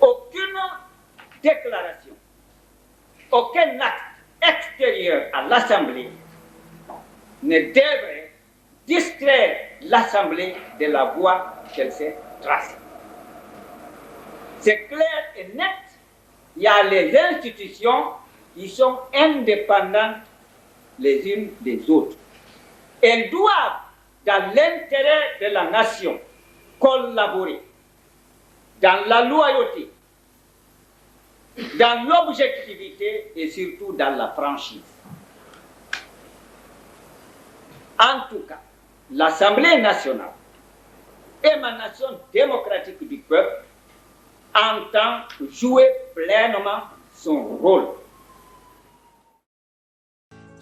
aucune déclaration, aucun acte extérieur à l'Assemblée ne devrait distraire l'Assemblée de la voie qu'elle s'est tracée. C'est clair et net, il y a les institutions qui sont indépendantes les unes des autres. Elles doivent, dans l'intérêt de la nation, collaborer dans la loyauté, dans l'objectivité et surtout dans la franchise. En tout cas, l'Assemblée nationale, émanation démocratique du peuple, entend jouer pleinement son rôle.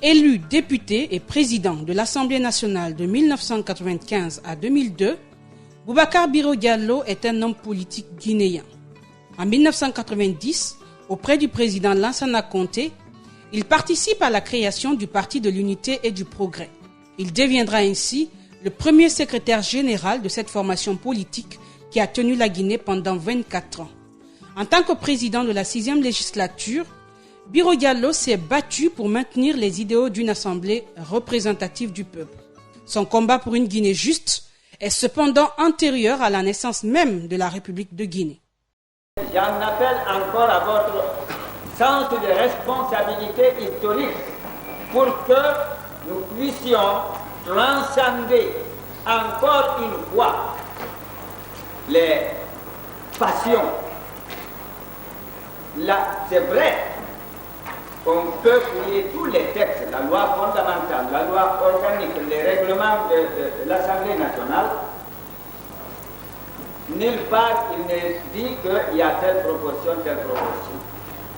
Élu député et président de l'Assemblée nationale de 1995 à 2002, Boubacar Biro Diallo est un homme politique guinéen. En 1990, auprès du président Lansana Conté, il participe à la création du Parti de l'Unité et du Progrès. Il deviendra ainsi le premier secrétaire général de cette formation politique qui a tenu la Guinée pendant 24 ans. En tant que président de la 6e législature, Biro Diallo s'est battu pour maintenir les idéaux d'une assemblée représentative du peuple. Son combat pour une Guinée juste est cependant antérieur à la naissance même de la République de Guinée. J'en appelle encore à votre sens de responsabilité historique pour que nous puissions transcender encore une fois les passions. Là, c'est vrai, on peut fouiller tous les textes, la loi fondamentale, la loi organique, les règlements de l'Assemblée nationale. Nulle part il ne dit qu'il y a telle proportion.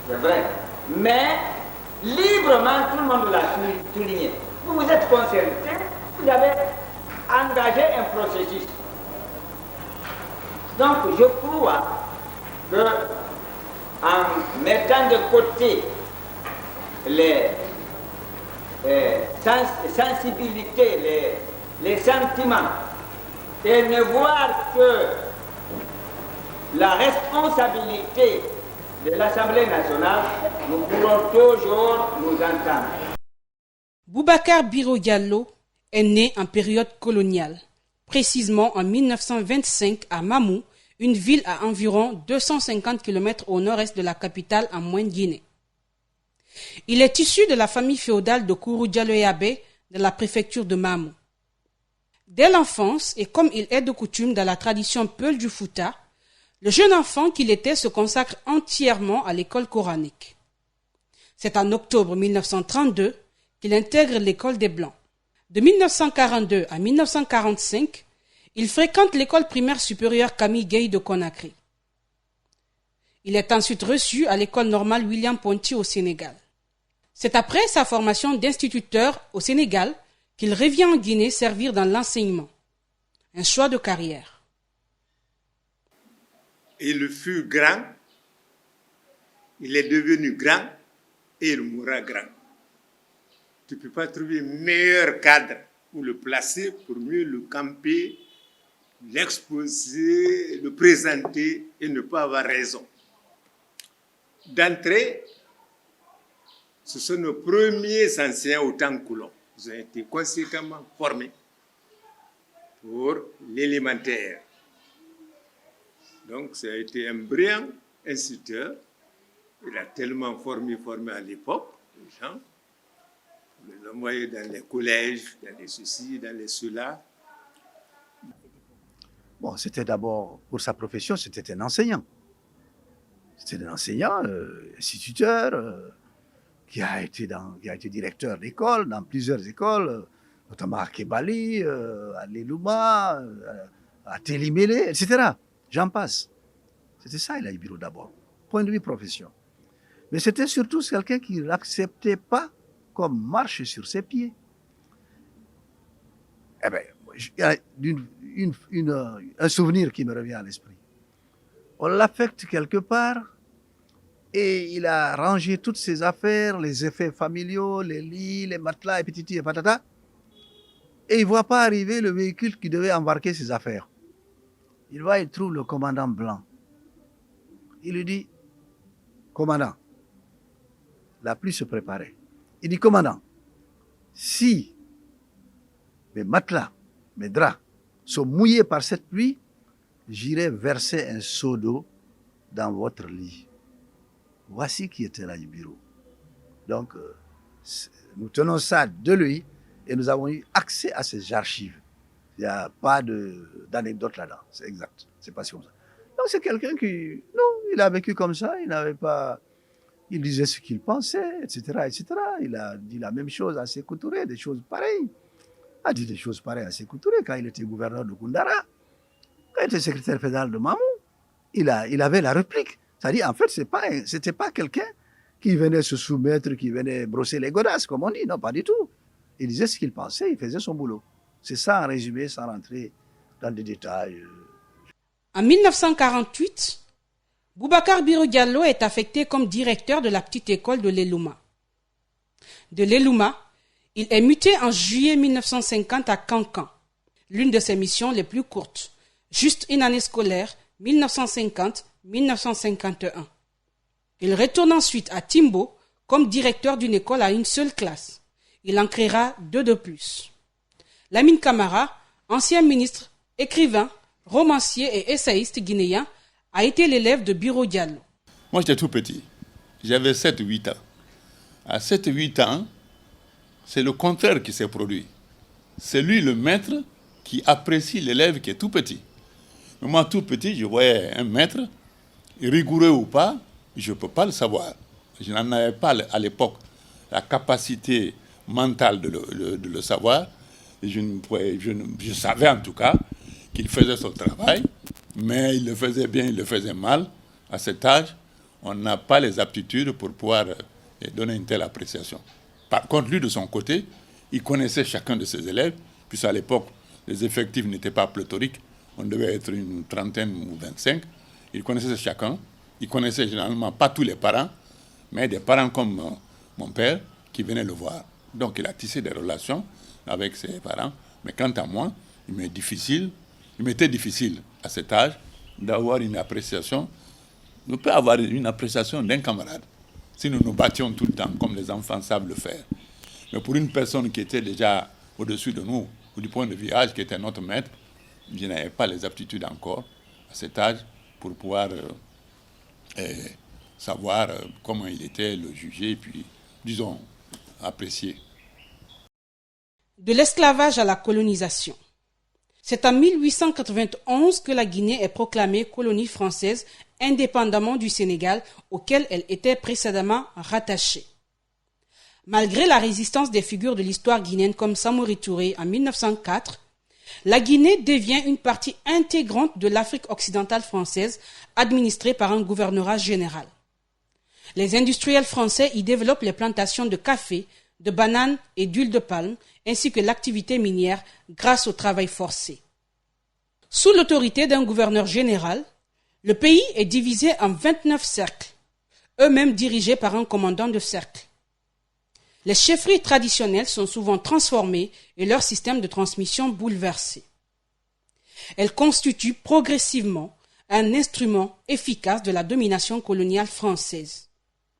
C'est vrai. Mais librement, tout le monde l'a souligné. Vous vous êtes concerté, vous avez engagé un processus. Donc je crois que en mettant de côté les sensibilités, les sentiments, et ne voir que la responsabilité de l'Assemblée nationale, nous pourrons toujours nous entendre. Boubacar Biro Diallo est né en période coloniale, précisément en 1925 à Mamou, une ville à environ 250 km au nord-est de la capitale en Moyenne-Guinée. Il est issu de la famille féodale de Kourou Diallo Yabé de la préfecture de Mamou. Dès l'enfance, et comme il est de coutume dans la tradition Peul du Fouta, le jeune enfant qu'il était se consacre entièrement à l'école coranique. C'est en octobre 1932 qu'il intègre l'école des Blancs. De 1942 à 1945, il fréquente l'école primaire supérieure Camille Gueye de Conakry. Il est ensuite reçu à l'école normale William Ponty au Sénégal. C'est après sa formation d'instituteur au Sénégal qu'il revient en Guinée servir dans l'enseignement. Un choix de carrière. Il fut grand, il est devenu grand et il mourra grand. Tu ne peux pas trouver meilleur cadre pour le placer, pour mieux le camper, l'exposer, le présenter et ne pas avoir raison. D'entrée, ce sont nos premiers anciens au temps coulon. Ils ont été conséquemment formés pour l'élémentaire. Donc, ça a été un brillant instituteur. Il a tellement formé à l'époque, les gens. Il les envoyait dans les collèges, dans les ceci, dans les cela. Bon, c'était d'abord, pour sa profession, c'était un enseignant. C'était un enseignant, instituteur, qui a été directeur d'école, dans plusieurs écoles, notamment à Kébali, à Lelouma, à Télimélé, etc. J'en passe. C'était ça, Elaye Biro d'abord. Point de vue profession. Mais c'était surtout quelqu'un qui n'acceptait pas qu'on marche sur ses pieds. Eh bien, il y a un souvenir qui me revient à l'esprit. On l'affecte quelque part et il a rangé toutes ses affaires, les effets familiaux, les lits, les matelas, et petiti et patata. Et il ne voit pas arriver le véhicule qui devait embarquer ses affaires. Il va et trouve le commandant Blanc. Il lui dit, commandant, la pluie se préparait. Il dit, commandant, si mes matelas, mes draps sont mouillés par cette pluie, j'irai verser un seau d'eau dans votre lit. Voici qui était là du bureau. Donc, nous tenons ça de lui et nous avons eu accès à ces archives. Il n'y a pas d'anecdote là-dedans, c'est exact, c'est pas comme ça. Donc c'est quelqu'un qui, non, il a vécu comme ça, il disait ce qu'il pensait, etc., etc. Il a dit la même chose à Sékou Touré, des choses pareilles. Il a dit des choses pareilles à Sékou Touré quand il était gouverneur de Koundara, quand il était secrétaire fédéral de Mamou, il avait la réplique. C'est-à-dire, en fait, c'était pas quelqu'un qui venait se soumettre, qui venait brosser les godasses, comme on dit. Non, pas du tout. Il disait ce qu'il pensait, il faisait son boulot. C'est ça en résumé, sans rentrer dans des détails. En 1948, Boubacar Biro Diallo est affecté comme directeur de la petite école de l'Elouma. De l'Elouma, il est muté en juillet 1950 à Kankan, l'une de ses missions les plus courtes, juste une année scolaire, 1950-1951. Il retourne ensuite à Timbo comme directeur d'une école à une seule classe. Il en créera 2 de plus. Lamine Camara, ancien ministre, écrivain, romancier et essayiste guinéen, a été l'élève de Biro Diallo. Moi, j'étais tout petit. J'avais 7-8 ans. À 7-8 ans, c'est le contraire qui s'est produit. C'est lui, le maître, qui apprécie l'élève qui est tout petit. Mais moi, tout petit, je voyais un maître, rigoureux ou pas, je ne peux pas le savoir. Je n'en avais pas à l'époque la capacité mentale de le savoir. Et je savais en tout cas qu'il faisait son travail, mais il le faisait bien, il le faisait mal. À cet âge, on n'a pas les aptitudes pour pouvoir donner une telle appréciation. Par contre, lui, de son côté, il connaissait chacun de ses élèves, puisqu'à l'époque, les effectifs n'étaient pas pléthoriques, on devait être une trentaine ou 25. Il connaissait chacun. Il connaissait généralement pas tous les parents, mais des parents comme mon père qui venaient le voir. Donc, il a tissé des relations avec ses parents. Mais quant à moi, il m'était difficile à cet âge d'avoir une appréciation. On peut avoir une appréciation d'un camarade si nous nous battions tout le temps, comme les enfants savent le faire. Mais pour une personne qui était déjà au-dessus de nous, ou du point de vue âge, qui était notre maître, je n'avais pas les aptitudes encore à cet âge pour pouvoir savoir comment il était, le juger, puis, disons, apprécier. De l'esclavage à la colonisation. C'est en 1891 que la Guinée est proclamée colonie française indépendamment du Sénégal auquel elle était précédemment rattachée. Malgré la résistance des figures de l'histoire guinéenne comme Samori Touré en 1904, la Guinée devient une partie intégrante de l'Afrique occidentale française administrée par un gouvernorat général. Les industriels français y développent les plantations de café, de bananes et d'huile de palme, ainsi que l'activité minière grâce au travail forcé. Sous l'autorité d'un gouverneur général, le pays est divisé en 29 cercles, eux-mêmes dirigés par un commandant de cercle. Les chefferies traditionnelles sont souvent transformées et leur système de transmission bouleversé. Elles constituent progressivement un instrument efficace de la domination coloniale française.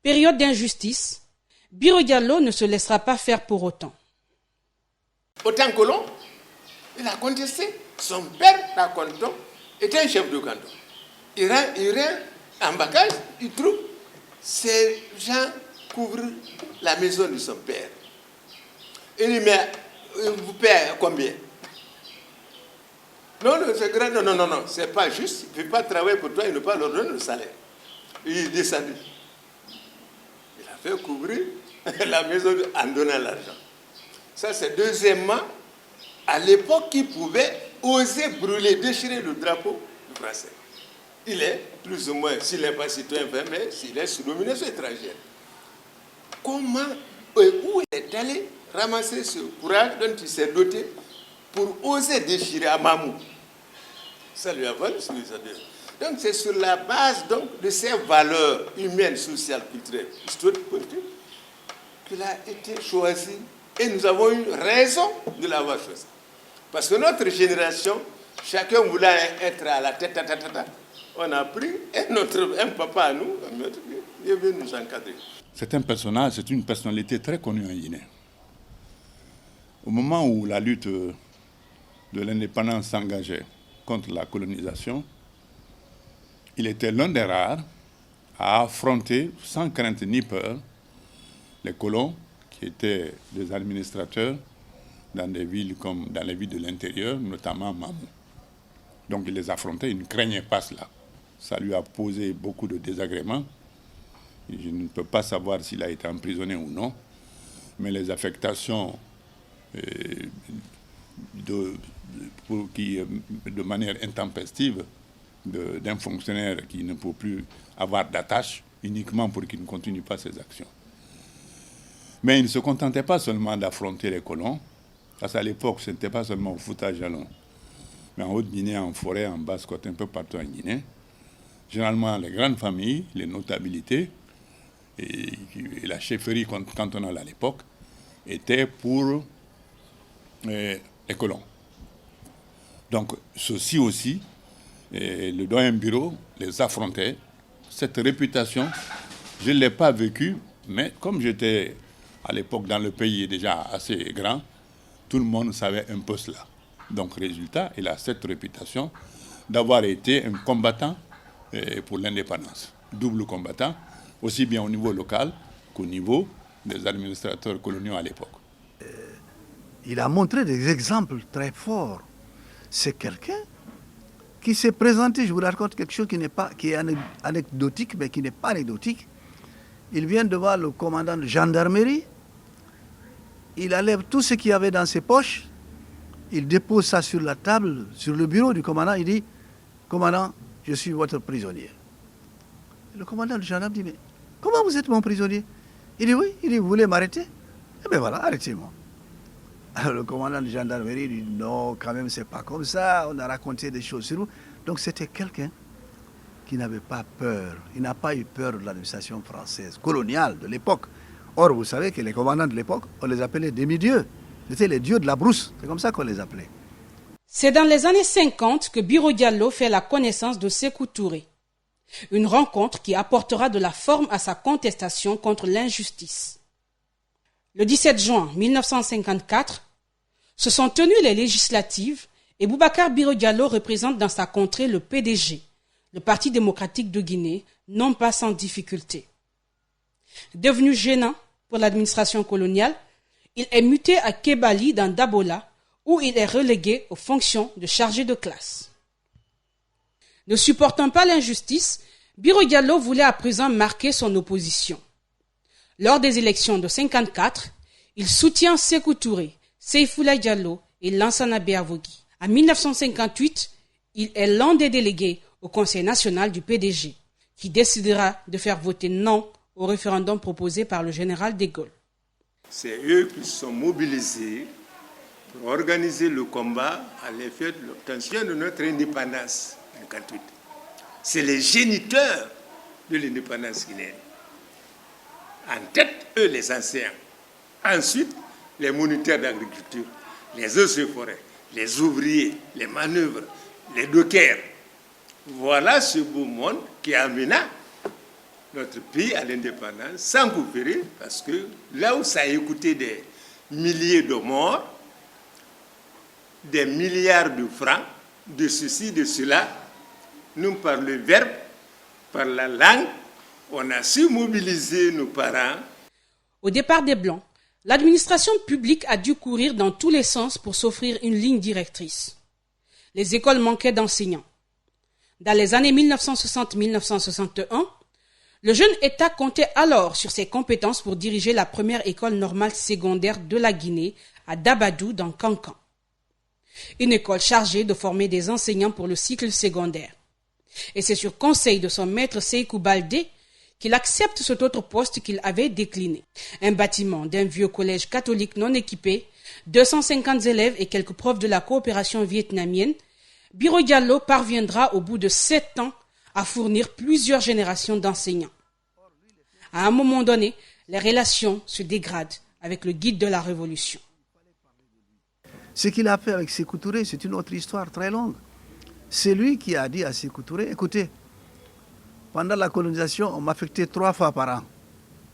Période d'injustice, Biro Diallo ne se laissera pas faire pour autant. Autant colon, il a contesté. Son père, par canton, était un chef de canton. Il rentre en bagage, il trouve ces gens couvrent la maison de son père. Il dit, mais vous payez combien? Non, c'est grand. Non, c'est pas juste. Il ne peut pas travailler pour toi, il ne peut pas leur donner le salaire. Il est descendu. Il a fait couvrir la maison en donnant l'argent. Ça, c'est deuxièmement, à l'époque, il pouvait oser brûler, déchirer le drapeau du français. Il est, plus ou moins, s'il n'est pas citoyen, mais s'il est sous domination étrangère. Comment, où il est allé ramasser ce courage dont il s'est doté pour oser déchirer à Mamou? Ça lui a valu ce que ça dit. Donc c'est sur la base donc, de ces valeurs humaines, sociales, culturelles, historiques, politiques, qu'il a été choisi. Et nous avons eu raison de l'avoir choisi. Parce que notre génération Chacun voulait être à la tête. On a pris un papa à nous, un maître, il est venu nous encadrer. C'est un personnage, c'est une personnalité très connue en Guinée. Au moment où la lutte de l'indépendance s'engageait contre la colonisation, il était l'un des rares à affronter, sans crainte ni peur, les colons qui étaient des administrateurs dans des villes comme dans les villes de l'intérieur, notamment Mamou. Donc il les affrontait, il ne craignait pas cela. Ça lui a posé beaucoup de désagréments. Je ne peux pas savoir s'il a été emprisonné ou non, mais les affectations de manière intempestive d'un fonctionnaire qui ne peut plus avoir d'attache uniquement pour qu'il ne continue pas ses actions. Mais il ne se contentait pas seulement d'affronter les colons, parce qu'à l'époque, ce n'était pas seulement au Fouta-Jalon, mais en Haute-Guinée, en forêt, en Basse-Côte, un peu partout en Guinée. Généralement, les grandes familles, les notabilités, et la chefferie cantonale à l'époque, étaient pour les colons. Donc, ceux-ci aussi, le doyen bureau les affrontait. Cette réputation, je ne l'ai pas vécue, mais comme j'étais à l'époque dans le pays déjà assez grand, tout le monde savait un peu cela. Donc, résultat, il a cette réputation d'avoir été un combattant pour l'indépendance. Double combattant, aussi bien au niveau local qu'au niveau des administrateurs coloniaux à l'époque. Il a montré des exemples très forts. C'est quelqu'un qui s'est présenté, je vous raconte quelque chose qui est anecdotique, mais qui n'est pas anecdotique. Il vient devant le commandant de gendarmerie, il enlève tout ce qu'il y avait dans ses poches, il dépose ça sur la table, sur le bureau du commandant, il dit « Commandant, je suis votre prisonnier. » Le commandant de gendarme dit « Mais comment vous êtes mon prisonnier ?» Il dit « Oui, il dit, vous voulez m'arrêter ?» Eh bien voilà, arrêtez-moi. Alors le commandant de gendarmerie dit non, quand même, c'est pas comme ça, on a raconté des choses sur vous. Donc c'était quelqu'un qui n'avait pas peur, il n'a pas eu peur de l'administration française, coloniale de l'époque. Or, vous savez que les commandants de l'époque, on les appelait demi-dieux. C'était les dieux de la brousse, c'est comme ça qu'on les appelait. C'est dans les années 50 que Biro Diallo fait la connaissance de Sékou Touré. Une rencontre qui apportera de la forme à sa contestation contre l'injustice. Le 17 juin 1954, se sont tenues les législatives et Boubacar Biro Diallo représente dans sa contrée le PDG, le Parti démocratique de Guinée, non pas sans difficulté. Devenu gênant pour l'administration coloniale, il est muté à Kébali dans Dabola, où il est relégué aux fonctions de chargé de classe. Ne supportant pas l'injustice, Biro Diallo voulait à présent marquer son opposition. Lors des élections de 1954, il soutient Sékou Touré, Seyfoula Diallo et Lansana Béavogui. En 1958, il est l'un des délégués au Conseil national du PDG, qui décidera de faire voter non au référendum proposé par le général de Gaulle. C'est eux qui se sont mobilisés pour organiser le combat à l'effet de l'obtention de notre indépendance en 1948. C'est les géniteurs de l'indépendance guinéenne. En tête, eux, les anciens. Ensuite, les moniteurs d'agriculture, les eaux et forêts, les ouvriers, les manœuvres, les dockers. Voilà ce beau monde qui amena notre pays à l'indépendance sans coopérer, parce que là où ça a coûté des milliers de morts, des milliards de francs, de ceci, de cela, nous, par le verbe, par la langue, on a su mobiliser nos parents. Au départ des Blancs, l'administration publique a dû courir dans tous les sens pour s'offrir une ligne directrice. Les écoles manquaient d'enseignants. Dans les années 1960-1961, le jeune État comptait alors sur ses compétences pour diriger la première école normale secondaire de la Guinée à Dabadou dans Kankan. Une école chargée de former des enseignants pour le cycle secondaire. Et c'est sur conseil de son maître Sékou Baldé qu'il accepte cet autre poste qu'il avait décliné. Un bâtiment d'un vieux collège catholique non équipé, 250 élèves et quelques profs de la coopération vietnamienne, Biro Diallo parviendra au bout de 7 ans à fournir plusieurs générations d'enseignants. À un moment donné, les relations se dégradent avec le guide de la Révolution. Ce qu'il a fait avec Sékou Touré, c'est une autre histoire très longue. C'est lui qui a dit à Sékou Touré, écoutez, pendant la colonisation, on m'affectait 3 fois par an.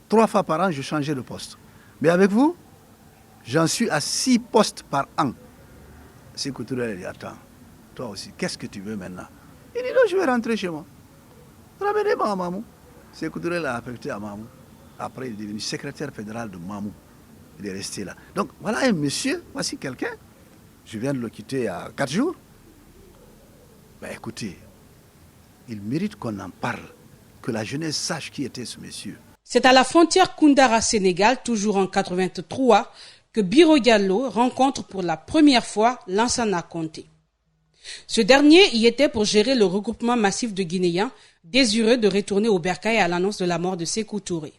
3 fois par an, je changeais de poste. Mais avec vous, j'en suis à 6 postes par an. Sékou Touré a dit, attends, toi aussi, qu'est-ce que tu veux maintenant? Il dit, non, je vais rentrer chez moi. Ramenez-moi à Mamou. Sékou Touré l'a affecté à Mamou. Après, il est devenu secrétaire fédéral de Mamou. Il est resté là. Donc, voilà un monsieur, voici quelqu'un. Je viens de le quitter il y a 4 jours. Ben écoutez, il mérite qu'on en parle, que la jeunesse sache qui était ce monsieur. C'est à la frontière Koundara-Sénégal, toujours en 83, que Biro Diallo rencontre pour la première fois Lansana Conté. Ce dernier y était pour gérer le regroupement massif de Guinéens désireux de retourner au bercail à l'annonce de la mort de Sékou Touré.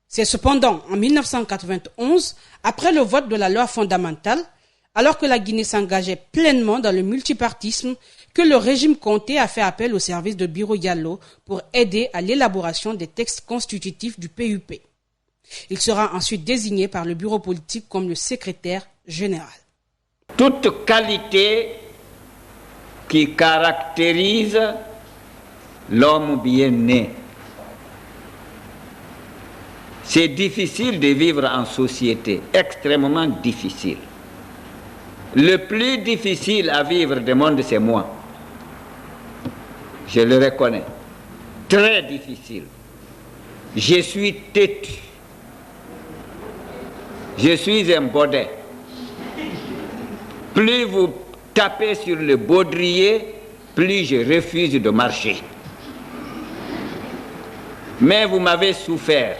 C'est cependant en 1991, après le vote de la loi fondamentale, alors que la Guinée s'engageait pleinement dans le multipartisme, que le régime Conté a fait appel au service de Biro Diallo pour aider à l'élaboration des textes constitutifs du PUP. Il sera ensuite désigné par le bureau politique comme le secrétaire général. Toute qualité qui caractérise l'homme bien né. C'est difficile de vivre en société, extrêmement difficile. Le plus difficile à vivre du monde, c'est moi. Je le reconnais. Très difficile. Je suis têtu. Je suis un baudet. Plus vous tapez sur le baudrier, plus je refuse de marcher. Mais vous m'avez souffert.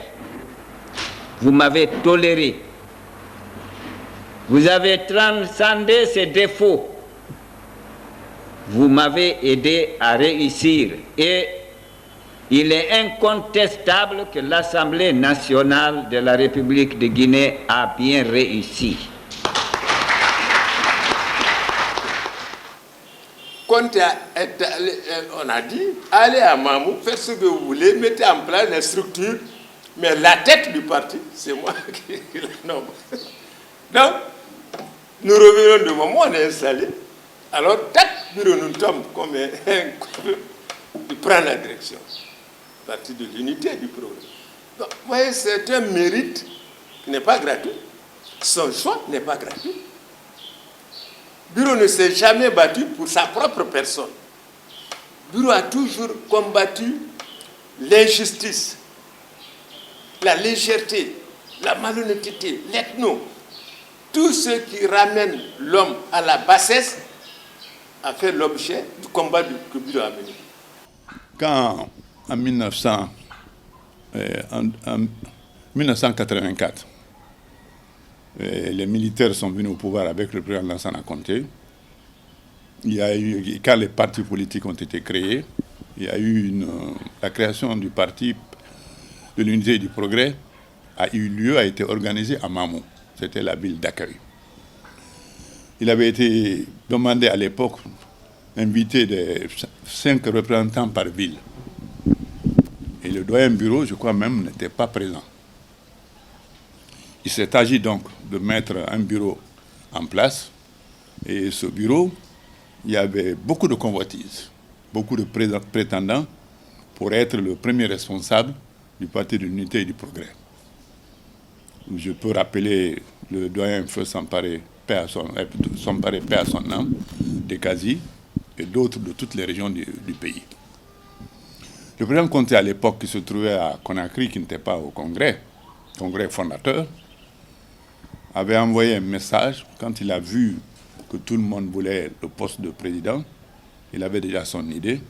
Vous m'avez toléré. Vous avez transcendé ces défauts. Vous m'avez aidé à réussir. Et il est incontestable que l'Assemblée nationale de la République de Guinée a bien réussi. Quand on a dit, allez à Mamou, faites ce que vous voulez, mettez en place les structures, mais la tête du parti, c'est moi qui la nomme. Donc, nous revenons de Mamou, on est installé. Alors, tac, bureau nous tombe comme un coup, il prend la direction. Parti de l'unité du progrès. Donc, vous voyez, c'est un mérite qui n'est pas gratuit. Son choix n'est pas gratuit. Bureau ne s'est jamais battu pour sa propre personne. Bureau a toujours combattu l'injustice, la légèreté, la malhonnêteté, l'ethno. Tout ce qui ramène l'homme à la bassesse a fait l'objet du combat que Bureau a mené. Quand, en 1984, les militaires sont venus au pouvoir avec le président Lansana Conté, quand les partis politiques ont été créés, il y a eu la création du parti de l'unité et du progrès a eu lieu, a été organisée à Mamou. C'était la ville d'accueil. Il avait été demandé à l'époque d'inviter 5 représentants par ville. Et le doyen bureau, je crois même, n'était pas présent. Il s'est agi donc de mettre un bureau en place. Et ce bureau, il y avait beaucoup de convoitises, beaucoup de prétendants pour être le premier responsable du Parti de l'Unité et du Progrès. Je peux rappeler le doyen Feu Sampare, paix à son âme, Dekazi et d'autres de toutes les régions du pays. Le président Conté à l'époque qui se trouvait à Conakry, qui n'était pas au congrès fondateur, avait envoyé un message quand il a vu que tout le monde voulait le poste de président. Il avait déjà son idée.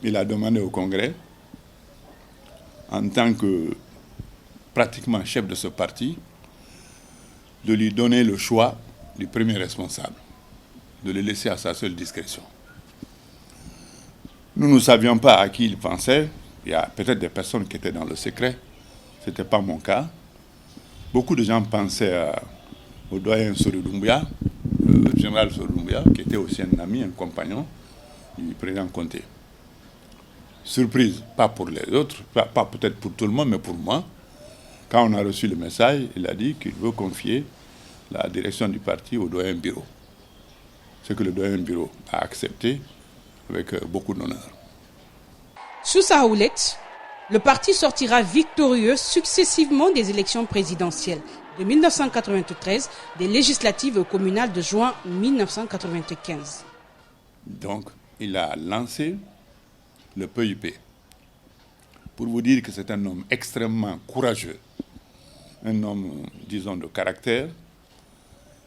Il a demandé au congrès, en tant que pratiquement chef de ce parti, de lui donner le choix du premier responsable, de le laisser à sa seule discrétion. Nous ne savions pas à qui il pensait. Il y a peut-être des personnes qui étaient dans le secret. Ce n'était pas mon cas. Beaucoup de gens pensaient au doyen Sori Doumbouya, le général Sori Doumbouya, qui était aussi un ami, un compagnon du président Conté. Surprise, pas pour les autres, pas peut-être pour tout le monde, mais pour moi. Quand on a reçu le message, il a dit qu'il veut confier la direction du parti au doyen bureau. Ce que le doyen bureau a accepté avec beaucoup d'honneur. Sous sa houlette, le parti sortira victorieux successivement des élections présidentielles de 1993, des législatives communales de juin 1995. Donc, il a lancé le PUP. Pour vous dire que c'est un homme extrêmement courageux, un homme, disons, de caractère.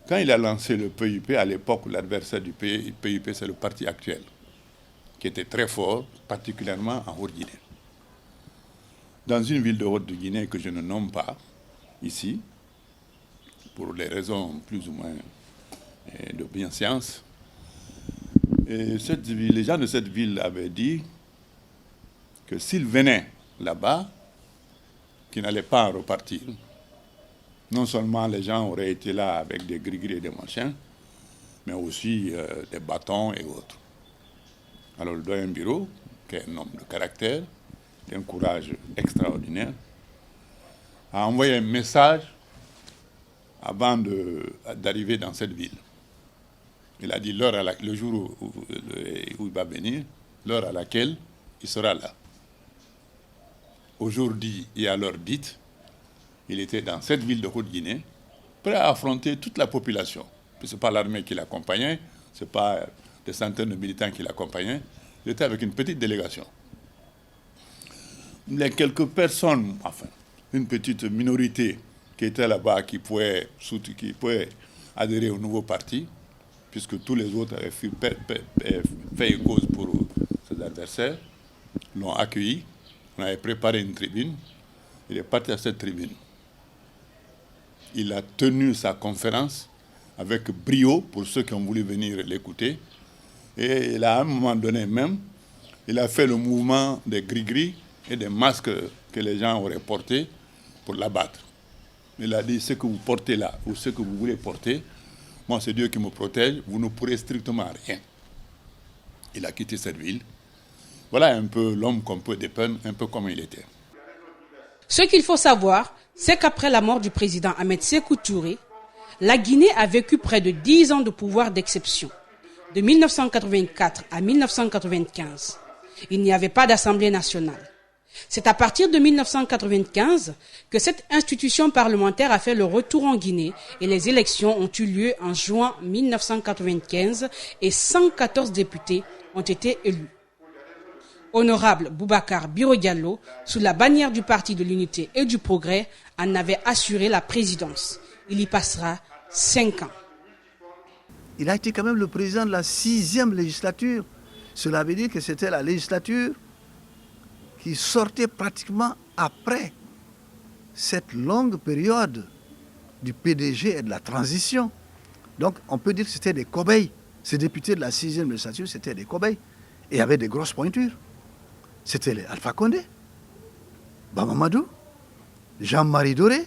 Quand il a lancé le PUP, à l'époque, l'adversaire du PUP, c'est le parti actuel, qui était très fort, particulièrement en Haute-Guinée. Dans une ville de Haute-Guinée que je ne nomme pas ici, pour les raisons plus ou moins de bienséance, les gens de cette ville avaient dit que s'ils venaient là-bas, qu'ils n'allaient pas en repartir. Non seulement les gens auraient été là avec des gris-gris et des machins, mais aussi des bâtons et autres. Alors le doyen Biro, qui est un homme de caractère, d'un courage extraordinaire, a envoyé un message avant d'arriver dans cette ville. Il a dit le jour où il va venir, l'heure à laquelle il sera là. Aujourd'hui et à l'heure dite, il était dans cette ville de Haute-Guinée, prêt à affronter toute la population. Ce n'est pas l'armée qui l'accompagnait, ce n'est pas des centaines de militants qui l'accompagnaient, il était avec une petite délégation. Il y a quelques personnes, enfin, une petite minorité qui était là-bas, qui pouvait adhérer au nouveau parti, puisque tous les autres avaient fait une cause pour ses adversaires, l'ont accueilli, on avait préparé une tribune, il est parti à cette tribune. Il a tenu sa conférence avec brio pour ceux qui ont voulu venir l'écouter. Et à un moment donné même, il a fait le mouvement des gris-gris et des masques que les gens auraient portés pour l'abattre. Il a dit, ce que vous portez là, ou ce que vous voulez porter, moi c'est Dieu qui me protège, vous ne pourrez strictement rien. Il a quitté cette ville. Voilà un peu l'homme qu'on peut dépeindre, un peu comme il était. Ce qu'il faut savoir, c'est qu'après la mort du président Ahmed Sékou Touré, la Guinée a vécu près de 10 ans de pouvoir d'exception. De 1984 à 1995, il n'y avait pas d'Assemblée nationale. C'est à partir de 1995 que cette institution parlementaire a fait le retour en Guinée et les élections ont eu lieu en juin 1995 et 114 députés ont été élus. Honorable Boubacar Biro Diallo, sous la bannière du Parti de l'Unité et du Progrès, en avait assuré la présidence. Il y passera 5 ans. Il a été quand même le président de la 6e législature. Cela veut dire que c'était la législature qui sortait pratiquement après cette longue période du PDG et de la transition. Donc on peut dire que c'était des cobayes. Ces députés de la 6e législature, c'était des cobayes. Et il y avait des grosses pointures. C'était les Alpha Condé, Bamamadou, Jean-Marie Doré,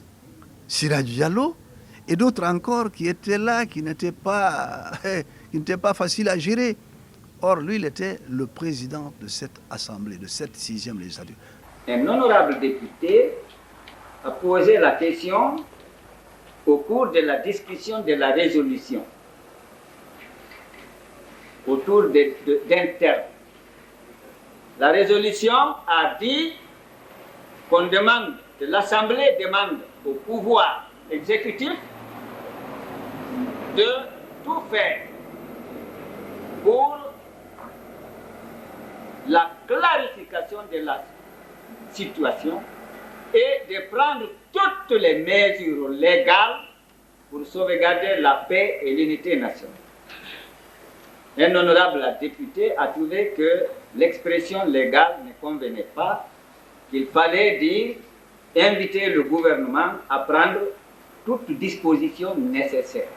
Siraj Diallo et d'autres encore qui étaient là, qui n'étaient pas faciles à gérer. Or, lui, il était le président de cette assemblée, de cette 6e législature. Un honorable député a posé la question au cours de la discussion de la résolution autour d'un terme. La résolution a dit qu'on demande, que l'Assemblée demande au pouvoir exécutif de tout faire pour la clarification de la situation et de prendre toutes les mesures légales pour sauvegarder la paix et l'unité nationale. Un honorable député a trouvé que l'expression légale ne convenait pas, qu'il fallait dire, inviter le gouvernement à prendre toutes dispositions nécessaires.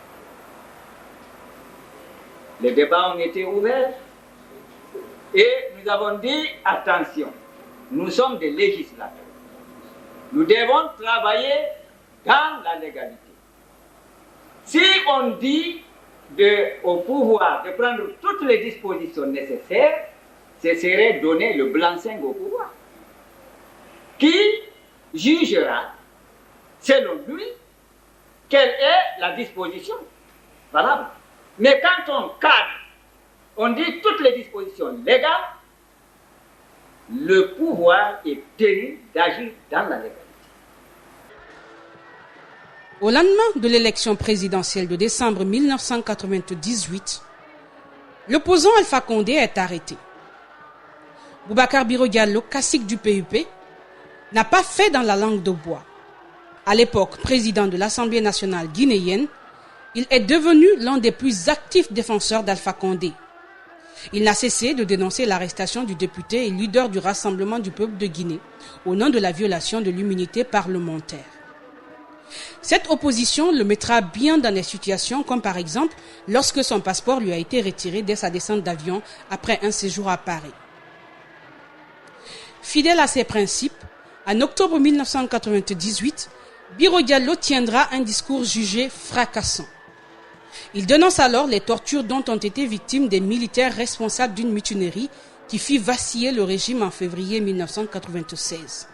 Les débats ont été ouverts et nous avons dit, attention, nous sommes des législateurs. Nous devons travailler dans la légalité. Si on dit au pouvoir de prendre toutes les dispositions nécessaires, ce serait donner le blanc-seing au pouvoir, qui jugera, selon lui, quelle est la disposition valable. Mais quand on cadre on dit toutes les dispositions légales, le pouvoir est tenu d'agir dans la légalité. Au lendemain de l'élection présidentielle de décembre 1998, l'opposant Alpha Condé est arrêté. Boubacar Biro Diallo, cacique du PUP, n'a pas fait dans la langue de bois. À l'époque président de l'Assemblée nationale guinéenne, il est devenu l'un des plus actifs défenseurs d'Alpha Condé. Il n'a cessé de dénoncer l'arrestation du député et leader du Rassemblement du peuple de Guinée au nom de la violation de l'immunité parlementaire. Cette opposition le mettra bien dans des situations comme par exemple lorsque son passeport lui a été retiré dès sa descente d'avion après un séjour à Paris. Fidèle à ses principes, en octobre 1998, Biro Diallo tiendra un discours jugé fracassant. Il dénonce alors les tortures dont ont été victimes des militaires responsables d'une mutinerie qui fit vaciller le régime en février 1996.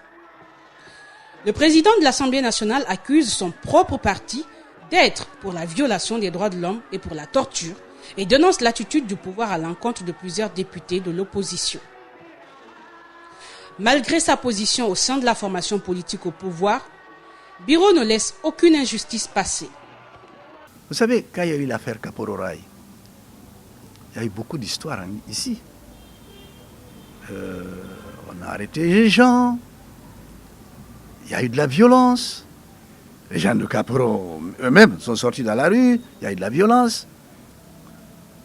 Le président de l'Assemblée nationale accuse son propre parti d'être pour la violation des droits de l'homme et pour la torture et dénonce l'attitude du pouvoir à l'encontre de plusieurs députés de l'opposition. Malgré sa position au sein de la formation politique au pouvoir, Biro ne laisse aucune injustice passer. Vous savez, quand il y a eu l'affaire Kapororaï, il y a eu beaucoup d'histoires ici. On a arrêté les gens, il y a eu de la violence. Les gens de Kaporo eux-mêmes sont sortis dans la rue, il y a eu de la violence.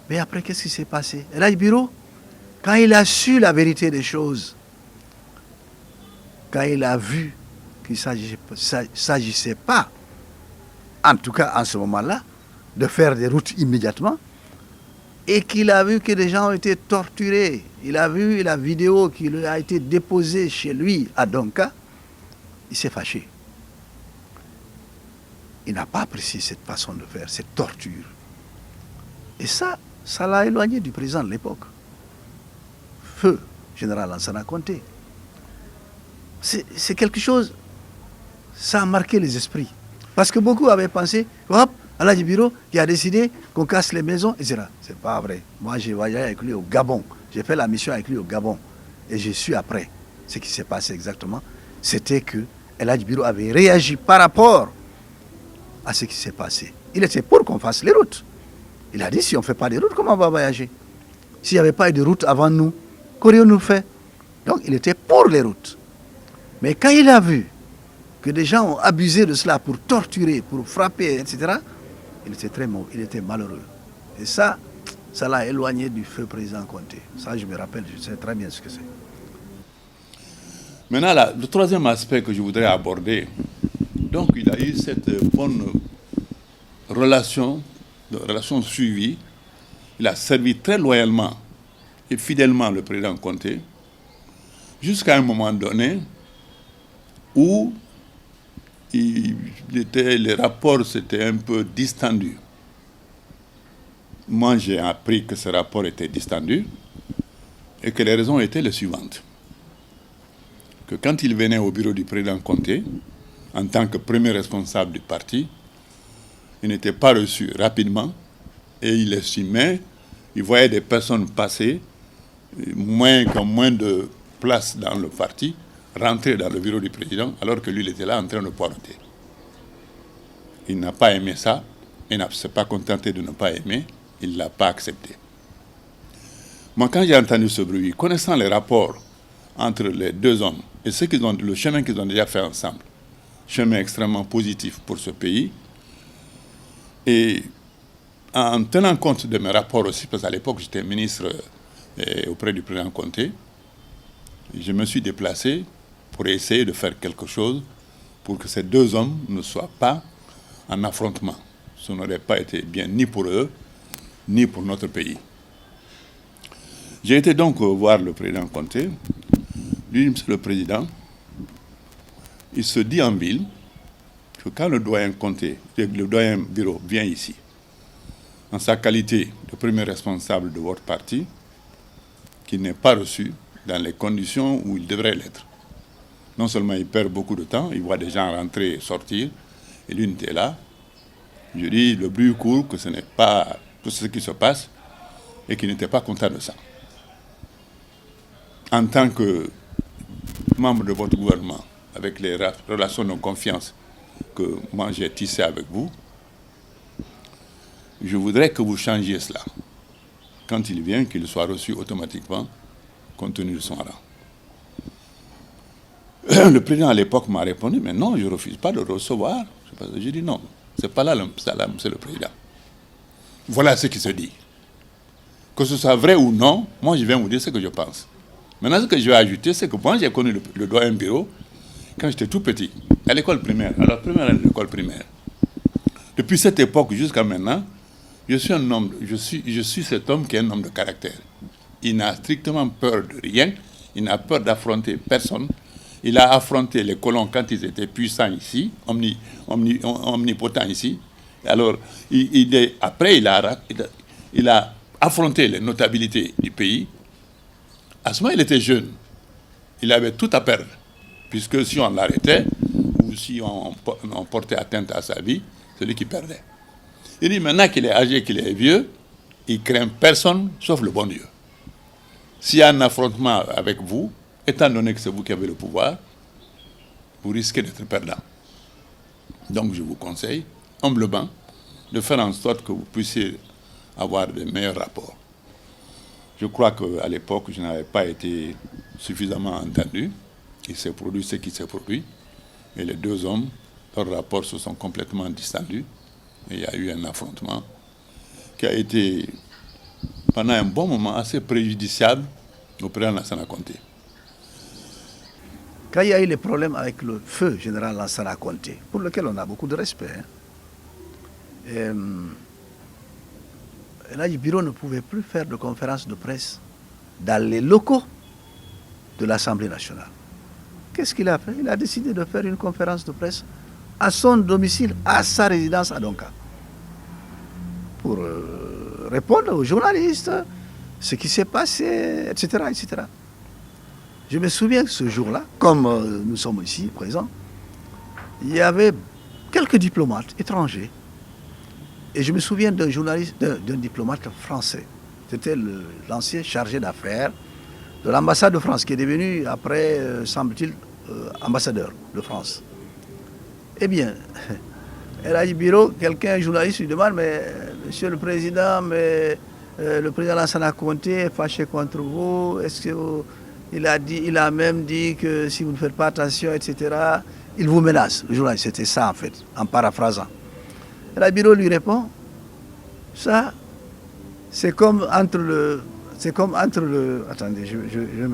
Mais après, qu'est-ce qui s'est passé? Et là, Biro, quand il a su la vérité des choses, quand il a vu qu'il ne s'agissait pas, en tout cas en ce moment-là, de faire des routes immédiatement, et qu'il a vu que des gens ont été torturés, il a vu la vidéo qui lui a été déposée chez lui à Donka, il s'est fâché. Il n'a pas apprécié cette façon de faire, cette torture. Et ça l'a éloigné du président de l'époque. Feu général Lansana Conté. C'est quelque chose, ça a marqué les esprits. Parce que beaucoup avaient pensé, hop, Aladji Biro qui a décidé qu'on casse les maisons, etc. C'est pas vrai. Moi, j'ai voyagé avec lui au Gabon. J'ai fait la mission avec lui au Gabon. Et j'ai su après ce qui s'est passé exactement. C'était que Aladji Biro avait réagi par rapport à ce qui s'est passé. Il était pour qu'on fasse les routes. Il a dit, si on ne fait pas des routes, comment on va voyager? S'il n'y avait pas eu de route avant nous, qu'aurions-nous fait? Donc, il était pour les routes. Mais quand il a vu que des gens ont abusé de cela pour torturer, pour frapper, etc., il était très mauvais, il était malheureux. Et ça l'a éloigné du feu président Conté. Ça, je me rappelle, je sais très bien ce que c'est. Maintenant, là, le troisième aspect que je voudrais aborder, donc il a eu cette bonne relation suivie. Il a servi très loyalement et fidèlement le président Conté, jusqu'à un moment donné où les rapports s'étaient un peu distendus. Moi, j'ai appris que ce rapport était distendu et que les raisons étaient les suivantes. Que quand il venait au bureau du président Conté, en tant que premier responsable du parti, il n'était pas reçu rapidement et il estimait, il voyait des personnes passer, moins de place dans le parti, rentrer dans le bureau du président alors que lui il était là en train de poireauter. Il n'a pas aimé ça, il ne s'est pas contenté de ne pas aimer, il ne l'a pas accepté. Moi, quand j'ai entendu ce bruit, connaissant les rapports entre les deux hommes et le chemin qu'ils ont déjà fait ensemble, chemin extrêmement positif pour ce pays, et en tenant compte de mes rapports aussi, parce qu'à l'époque j'étais ministre auprès du président Conté, je me suis déplacé pour essayer de faire quelque chose pour que ces deux hommes ne soient pas en affrontement. Ce n'aurait pas été bien ni pour eux, ni pour notre pays. J'ai été donc voir le président Conté. Lui, monsieur le président, il se dit en ville que quand le doyen Conté, le doyen Biro vient ici, en sa qualité de premier responsable de votre parti, qu'il n'est pas reçu dans les conditions où il devrait l'être. Non seulement il perd beaucoup de temps, il voit des gens rentrer et sortir, et lui n'était là. Je dis, le bruit court que ce n'est pas tout ce qui se passe, et qui n'était pas content de ça. En tant que membre de votre gouvernement, avec les relations de confiance que moi j'ai tissées avec vous, je voudrais que vous changiez cela. Quand il vient, qu'il soit reçu automatiquement, compte tenu de son rang. Le président à l'époque m'a répondu, mais non, je ne refuse pas de le recevoir. J'ai dit non, c'est pas là, c'est le président. Voilà ce qui se dit. Que ce soit vrai ou non, moi je viens vous dire ce que je pense. Maintenant, ce que je vais ajouter, c'est que moi j'ai connu le doyen Biro quand j'étais tout petit, à l'école primaire, à la première année de l'école primaire. Depuis cette époque jusqu'à maintenant, je suis cet homme qui est un homme de caractère. Il n'a strictement peur de rien, il n'a peur d'affronter personne. Il a affronté les colons quand ils étaient puissants ici, omnipotents ici. Alors, après, il a affronté les notabilités du pays. À ce moment, il était jeune. Il avait tout à perdre. Puisque si on l'arrêtait, ou si on portait atteinte à sa vie, c'est lui qui perdait. Il dit maintenant qu'il est âgé, qu'il est vieux, il craint personne sauf le bon Dieu. S'il y a un affrontement avec vous, étant donné que c'est vous qui avez le pouvoir, vous risquez d'être perdant. Donc je vous conseille, humblement, de faire en sorte que vous puissiez avoir de meilleurs rapports. Je crois qu'à l'époque, je n'avais pas été suffisamment entendu. Il s'est produit ce qui s'est produit. Et les deux hommes, leurs rapports se sont complètement distendus. Et il y a eu un affrontement qui a été, pendant un bon moment, assez préjudiciable au président Lansana Conté. Quand il y a eu les problèmes avec le feu général Lansana Conté, pour lequel on a beaucoup de respect, là, le bureau ne pouvait plus faire de conférences de presse dans les locaux de l'Assemblée nationale. Qu'est-ce qu'il a fait? Il a décidé de faire une conférence de presse à son domicile, à sa résidence à Donka, pour répondre aux journalistes, ce qui s'est passé, etc., etc. Je me souviens que ce jour-là, comme nous sommes ici présents, il y avait quelques diplomates étrangers. Et je me souviens d'un journaliste, d'un diplomate français. C'était l'ancien chargé d'affaires de l'ambassade de France, qui est devenu, après, semble-t-il, ambassadeur de France. Eh bien, elle a dit bureau, un journaliste lui demande, mais monsieur le président, le président Lansana Conté est fâché contre vous, est-ce que il a même dit que si vous ne faites pas attention, etc., il vous menace. Le journaliste, c'était ça en fait, en paraphrasant. Et la bureau lui répond, ça, c'est comme entre le... Attendez, je vais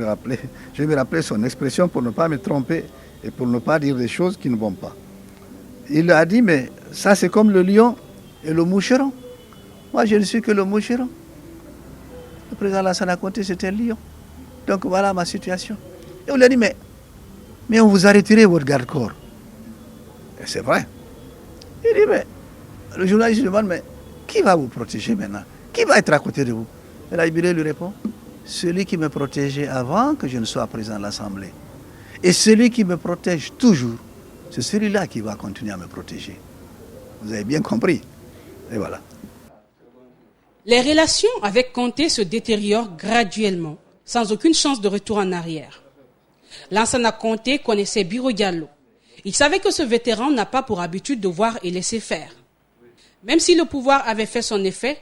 me rappeler son expression pour ne pas me tromper et pour ne pas dire des choses qui ne vont pas. Il a dit, mais ça c'est comme le lion et le moucheron. Moi je ne suis que le moucheron. Le président Lansana Conté c'était le lion. Donc voilà ma situation. Et on lui a dit, mais on vous a retiré votre garde-corps. Et c'est vrai. Il dit, mais le journaliste lui demande, mais qui va vous protéger maintenant? Qui va être à côté de vous? Et la Libéré lui répond, celui qui me protégeait avant que je ne sois président de l'Assemblée. Et celui qui me protège toujours, c'est celui-là qui va continuer à me protéger. Vous avez bien compris. Et voilà. Les relations avec Conté se détériorent graduellement, sans aucune chance de retour en arrière. Lansana Conté connaissait Biro Diallo. Il savait que ce vétéran n'a pas pour habitude de voir et laisser faire. Même si le pouvoir avait fait son effet,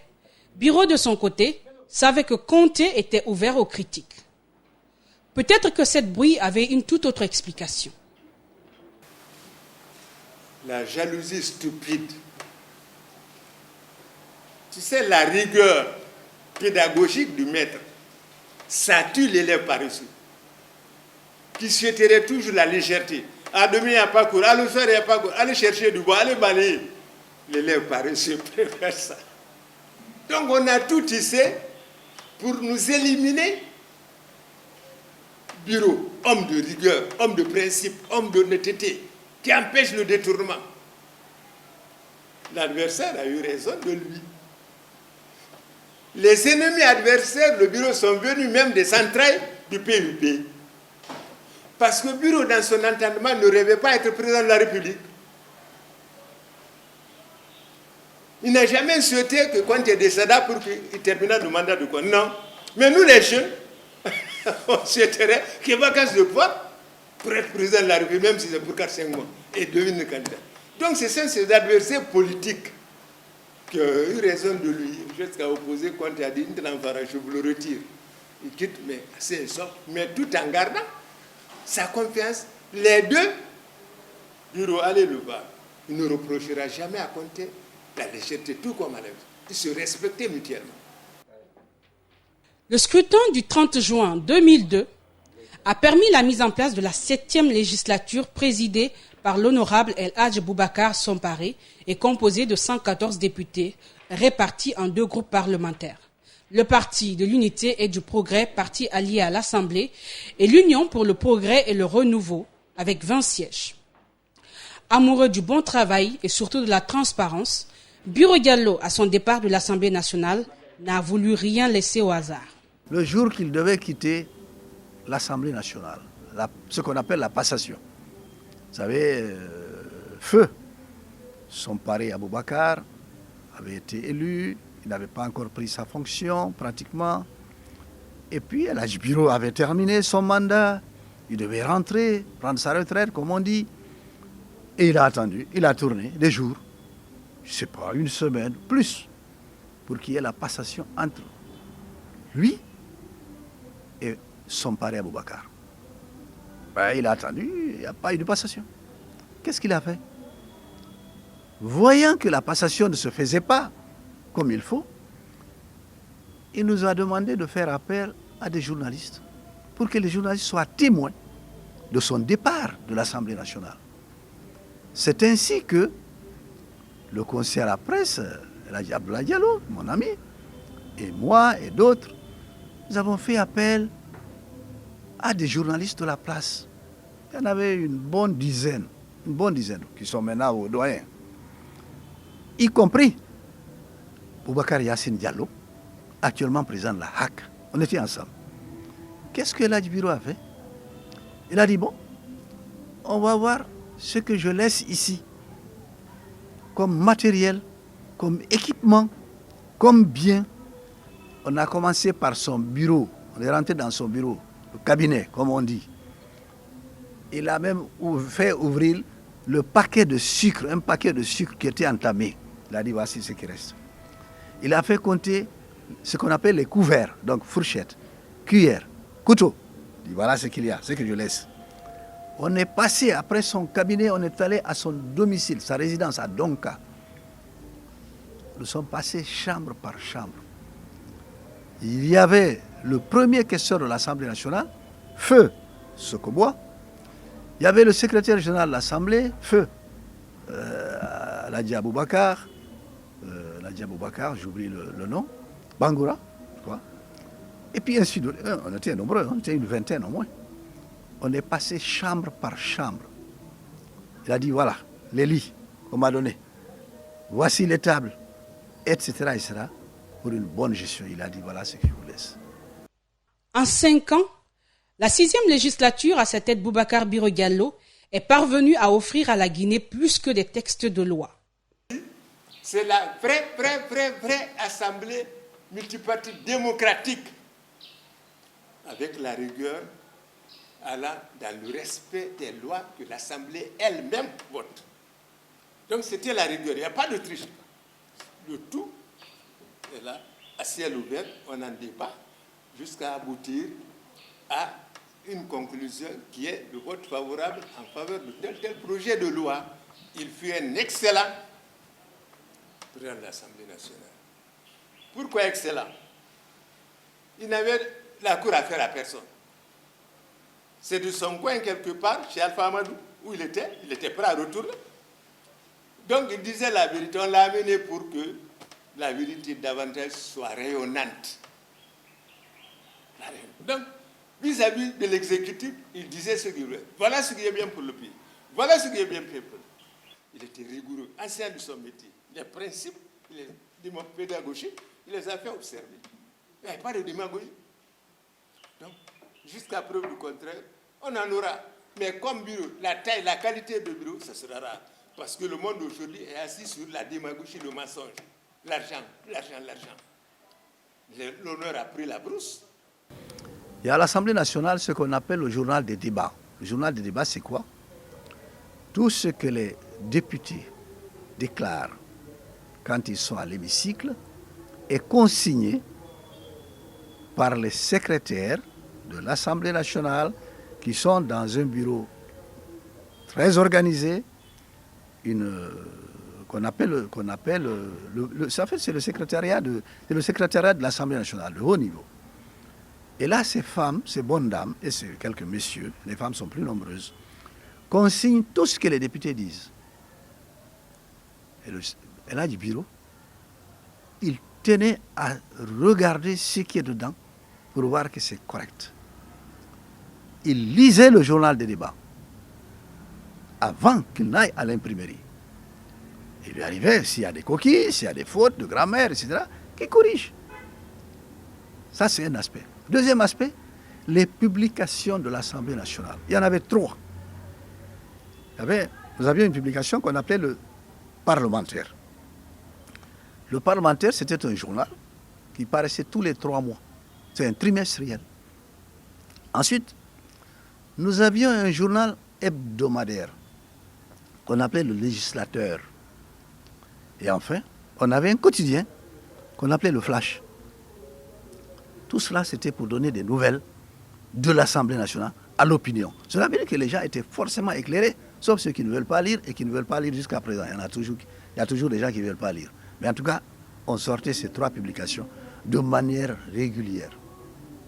Biro de son côté savait que Conté était ouvert aux critiques. Peut-être que cette brouille avait une toute autre explication. La jalousie stupide. Tu sais, la rigueur pédagogique du maître, ça tue l'élève paresseux, qui souhaiterait toujours la légèreté. À demain, il n'y a pas cours. À le faire, il n'y a pas cours. Allez chercher du bois, allez balayer. L'élève paresseux préfère ça. Donc, on a tout tissé pour nous éliminer. Bureau, homme de rigueur, homme de principe, homme d'honnêteté, qui empêche le détournement. L'adversaire a eu raison de lui. Les ennemis adversaires, le bureau, sont venus même des entrailles du PUP. Parce que le bureau, dans son entendement, ne rêvait pas être président de la République. Il n'a jamais souhaité que quand il est décédé pour qu'il termine le mandat de quoi. Non. Mais nous les jeunes, on souhaiterait qu'il y ait vacances de pouvoir pour être président de la République, même si c'est pour 4-5 mois, et devenir candidat. Donc ce sont ces adversaires politiques qui ont eu raison de lui, jusqu'à opposer quand il a dit je vous le retire. Il quitte, mais c'est ça, mais tout en gardant sa confiance. Les deux, Biro allez le voir. Il ne reprochera jamais à compter la légèreté, tout comme à l'autre. Ils se respectaient mutuellement. Le scrutin du 30 juin 2002 a permis la mise en place de la 7e législature présidée par l'honorable El Hadj Boubacar Somparé et composée de 114 députés répartis en 2 groupes parlementaires. Le Parti de l'Unité et du Progrès, parti allié à l'Assemblée, et l'Union pour le Progrès et le Renouveau, avec 20 sièges. Amoureux du bon travail et surtout de la transparence, Biro Diallo, à son départ de l'Assemblée nationale, n'a voulu rien laisser au hasard. Le jour qu'il devait quitter l'Assemblée nationale, ce qu'on appelle la passation, vous savez, Feu Somparé Aboubakar avait été élu, il n'avait pas encore pris sa fonction pratiquement. Et puis El Hadj Biro avait terminé son mandat, il devait rentrer, prendre sa retraite comme on dit. Et il a attendu, il a tourné des jours, je ne sais pas, une semaine, plus, pour qu'il y ait la passation entre lui et Somparé Aboubakar. Ben, il a attendu, il n'y a pas eu de passation. Qu'est-ce qu'il a fait? Voyant que la passation ne se faisait pas comme il faut, il nous a demandé de faire appel à des journalistes pour que les journalistes soient témoins de son départ de l'Assemblée nationale. C'est ainsi que le conseiller à la presse, El Hadj Abdoulaye Diallo, mon ami, et moi et d'autres, nous avons fait appel à des journalistes de la place. Il y en avait une bonne dizaine qui sont maintenant au doyen, y compris Boubacar Yassine Diallo, actuellement président de la HAC. On était ensemble. Qu'est-ce que El Hadj Biro a fait? Il a dit, bon, on va voir ce que je laisse ici, comme matériel, comme équipement, comme bien. On a commencé par son bureau, on est rentré dans son bureau, le cabinet, comme on dit. Il a même fait ouvrir le paquet de sucre, un paquet de sucre qui était entamé. Il a dit, voici ce qui reste. Il a fait compter ce qu'on appelle les couverts, donc fourchette, cuillère, couteau. Il dit, voilà ce qu'il y a, ce que je laisse. On est passé, après son cabinet, on est allé à son domicile, sa résidence à Donka. Nous sommes passés chambre par chambre. Il y avait le premier questeur de l'Assemblée nationale, Feu Sokobois. Il y avait le secrétaire général de l'Assemblée, Feu El Hadj Aboubakar. El Hadj Aboubakar, j'oublie le nom, Bangoura, je crois. Et puis ainsi de suite. On était nombreux, on était une vingtaine au moins. On est passé chambre par chambre. Il a dit, voilà, les lits qu'on m'a donnés. Voici les tables, etc., etc., pour une bonne gestion. Il a dit, voilà ce que je vous laisse. En 5 ans, la 6e législature, à sa tête Boubacar Biro Diallo, est parvenue à offrir à la Guinée plus que des textes de loi. C'est la vraie assemblée multipartite démocratique, avec la rigueur, allant dans le respect des lois que l'Assemblée elle-même vote. Donc c'était la rigueur, il n'y a pas de triche. Le tout est là, à ciel ouvert, on en débat jusqu'à aboutir à une conclusion qui est le vote favorable en faveur de tel projet de loi. Il fut un excellent président de l'Assemblée nationale. Pourquoi excellent? Il n'avait la cour à faire à personne. C'est de son coin quelque part, chez Alpha Amadou, où il était prêt à retourner. Donc il disait la vérité, on l'a amené pour que la vérité davantage soit rayonnante. Donc, vis-à-vis de l'exécutif, il disait ce qu'il voulait. Voilà ce qui est bien pour le pays. Voilà ce qui est bien pour le pays. Il était rigoureux, ancien de son métier. Les principes, les pédagogiques, il les a fait observer. Il n'y avait pas de démagogie. Donc, jusqu'à preuve du contraire, on en aura. Mais comme bureau, la taille, la qualité de bureau, ça sera rare. Parce que le monde aujourd'hui est assis sur la démagogie, le mensonge. L'argent, l'argent, l'argent. L'honneur a pris la brousse. Il y a à l'Assemblée nationale ce qu'on appelle le journal des débats. Le journal des débats, c'est quoi? Tout ce que les députés déclarent quand ils sont à l'hémicycle est consigné par les secrétaires de l'Assemblée nationale qui sont dans un bureau très organisé, qu'on appelle c'est le secrétariat de l'Assemblée nationale, de haut niveau. Et là, ces femmes, ces bonnes dames, et ces quelques messieurs, les femmes sont plus nombreuses, consignent tout ce que les députés disent. Et là, du bureau, il tenait à regarder ce qui est dedans pour voir que c'est correct. Il lisait le journal des débats avant qu'il n'aille à l'imprimerie. Il lui arrivait, s'il y a des coquilles, s'il y a des fautes de grammaire, etc., qu'il corrige. Ça, c'est un aspect. Deuxième aspect, les publications de l'Assemblée nationale. Il y en avait 3. Nous avions une publication qu'on appelait le Parlementaire. Le Parlementaire, c'était un journal qui paraissait tous les 3 mois. C'est un trimestriel. Ensuite, nous avions un journal hebdomadaire qu'on appelait le Législateur. Et enfin, on avait un quotidien qu'on appelait le Flash. Tout cela, c'était pour donner des nouvelles de l'Assemblée nationale à l'opinion. Cela veut dire que les gens étaient forcément éclairés, sauf ceux qui ne veulent pas lire et qui ne veulent pas lire jusqu'à présent. Il y a toujours des gens qui ne veulent pas lire. Mais en tout cas, on sortait ces 3 publications de manière régulière.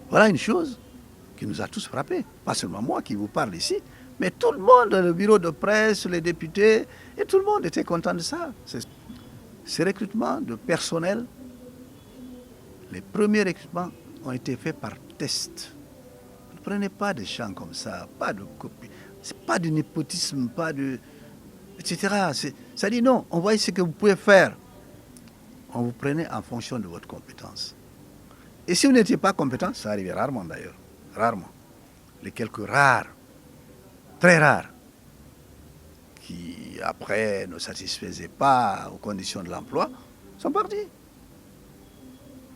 Voilà une chose qui nous a tous frappés. Pas seulement moi qui vous parle ici, mais tout le monde, le bureau de presse, les députés, et tout le monde était content de ça. Ces recrutements de personnel, les premiers recrutements ont été faits par test. Ne prenez pas des gens comme ça, pas de copie. C'est pas du népotisme, pas de... etc. Ça dit non, on voit ce que vous pouvez faire. On vous prenait en fonction de votre compétence. Et si vous n'étiez pas compétent, ça arrivait rarement d'ailleurs, rarement. Les quelques rares, très rares, qui après ne satisfaisaient pas aux conditions de l'emploi, sont partis.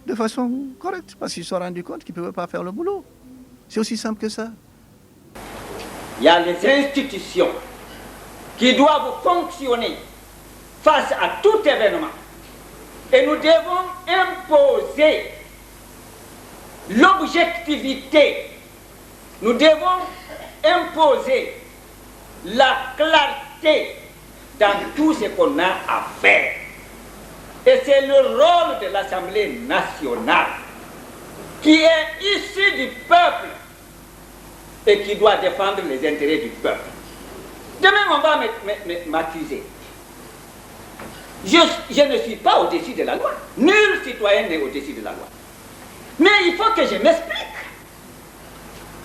De façon correcte, parce qu'ils se sont rendus compte qu'ils ne pouvaient pas faire le boulot. C'est aussi simple que ça. Il y a les institutions qui doivent fonctionner face à tout événement. Et nous devons imposer l'objectivité. Nous devons imposer la clarté dans tout ce qu'on a à faire. Et c'est le rôle de l'Assemblée nationale qui est issue du peuple et qui doit défendre les intérêts du peuple. Demain, on va m'accuser. Je ne suis pas au-dessus de la loi. Nul citoyen n'est au-dessus de la loi. Mais il faut que je m'explique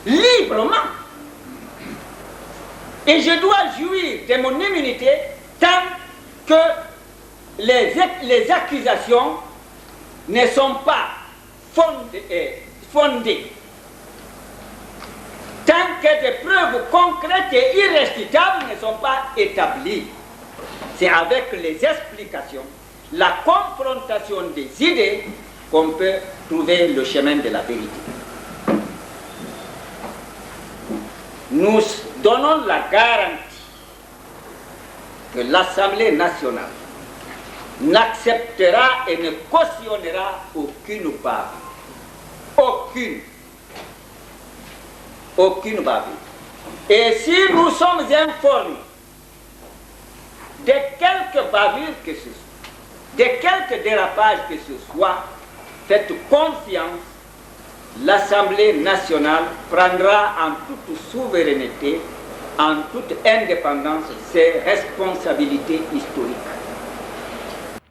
librement. Et je dois jouir de mon immunité tant que les accusations ne sont pas fondées. Tant que des preuves concrètes et irréfutables ne sont pas établies. C'est avec les explications, la confrontation des idées qu'on peut trouver le chemin de la vérité. Nous donnons la garantie que l'Assemblée nationale n'acceptera et ne cautionnera aucune bavure. Aucune bavure. Et si nous sommes informés de quelques bavures que ce soit, de quelques dérapages que ce soit, faites confiance, l'Assemblée nationale prendra en toute souveraineté, en toute indépendance, ses responsabilités historiques.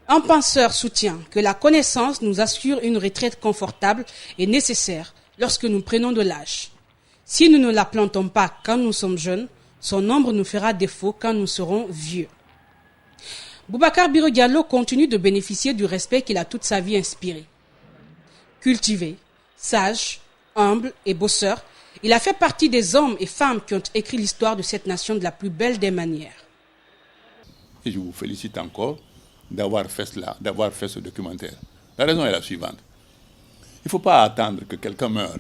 Un penseur soutient que la connaissance nous assure une retraite confortable et nécessaire lorsque nous prenons de l'âge. Si nous ne la plantons pas quand nous sommes jeunes, son ombre nous fera défaut quand nous serons vieux. Boubacar Biro Diallo continue de bénéficier du respect qu'il a toute sa vie inspiré. Cultivé, sage, humble et bosseur, il a fait partie des hommes et femmes qui ont écrit l'histoire de cette nation de la plus belle des manières. Et je vous félicite encore d'avoir fait cela, d'avoir fait ce documentaire. La raison est la suivante. Il ne faut pas attendre que quelqu'un meure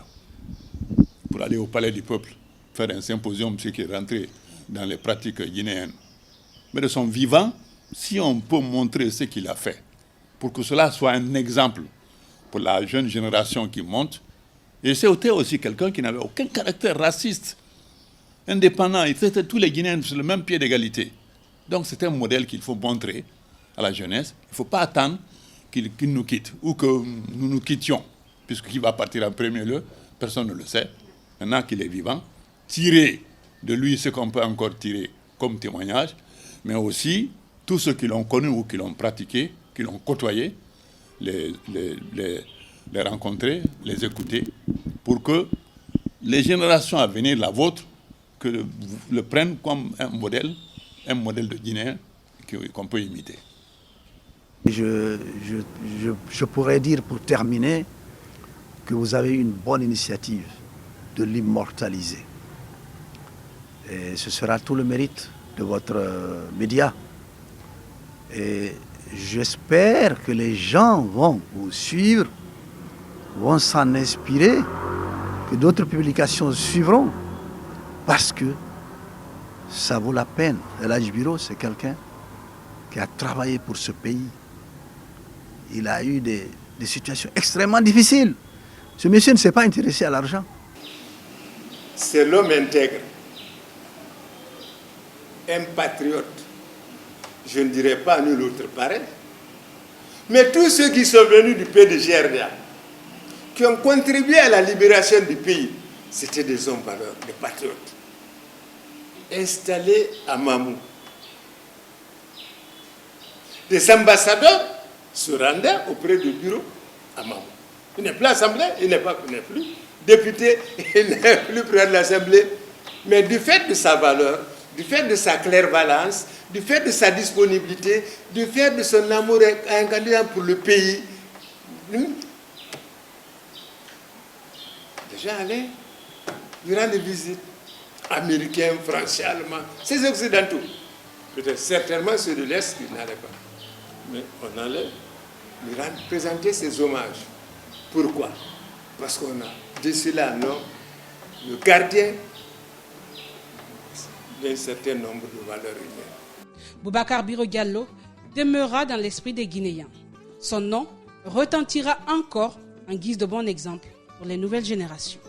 pour aller au palais du peuple, faire un symposium, ce qui est rentré dans les pratiques guinéennes. Mais de son vivant, si on peut montrer ce qu'il a fait, pour que cela soit un exemple pour la jeune génération qui monte, et c'était aussi quelqu'un qui n'avait aucun caractère raciste, indépendant, il traitait tous les Guinéens sur le même pied d'égalité. Donc c'est un modèle qu'il faut montrer à la jeunesse. Il ne faut pas attendre qu'il nous quitte ou que nous nous quittions, puisqu'il va partir en premier lieu, personne ne le sait. Maintenant qu'il est vivant, tirer de lui ce qu'on peut encore tirer comme témoignage, mais aussi tous ceux qui l'ont connu ou qui l'ont pratiqué, qui l'ont côtoyé, les rencontrer, les écouter, pour que les générations à venir, la vôtre, que le prennent comme un modèle de Guinéen qu'on peut imiter. Je pourrais dire pour terminer que vous avez une bonne initiative de l'immortaliser. Et ce sera tout le mérite de votre média. Et j'espère que les gens vont vous suivre, vont s'en inspirer, que d'autres publications suivront, parce que ça vaut la peine. El Hadji Biro, c'est quelqu'un qui a travaillé pour ce pays. Il a eu des situations extrêmement difficiles. Ce monsieur ne s'est pas intéressé à l'argent. C'est l'homme intègre, un patriote. Je ne dirais pas nul autre pareil. Mais tous ceux qui sont venus du pays de GRDA, qui ont contribué à la libération du pays, c'était des hommes valeurs, des patriotes. Installés à Mamou. Des ambassadeurs se rendaient auprès du bureau à Mamou. Il n'est plus assemblée, il n'est plus député, il n'est plus président de l'Assemblée. Mais du fait de sa valeur, du fait de sa clairvoyance, du fait de sa disponibilité, du fait de son amour incandescent pour le pays, les gens allaient lui rendre visite. Américains, Français, Allemands, ces Occidentaux. Peut-être certainement ceux de l'Est qui n'allaient pas. Mais on allait lui présenter ses hommages. Pourquoi? Parce qu'on a décelé un homme, le gardien d'un certain nombre de valeurs humaines. Boubacar Biro Diallo demeurera dans l'esprit des Guinéens. Son nom retentira encore en guise de bon exemple pour les nouvelles générations.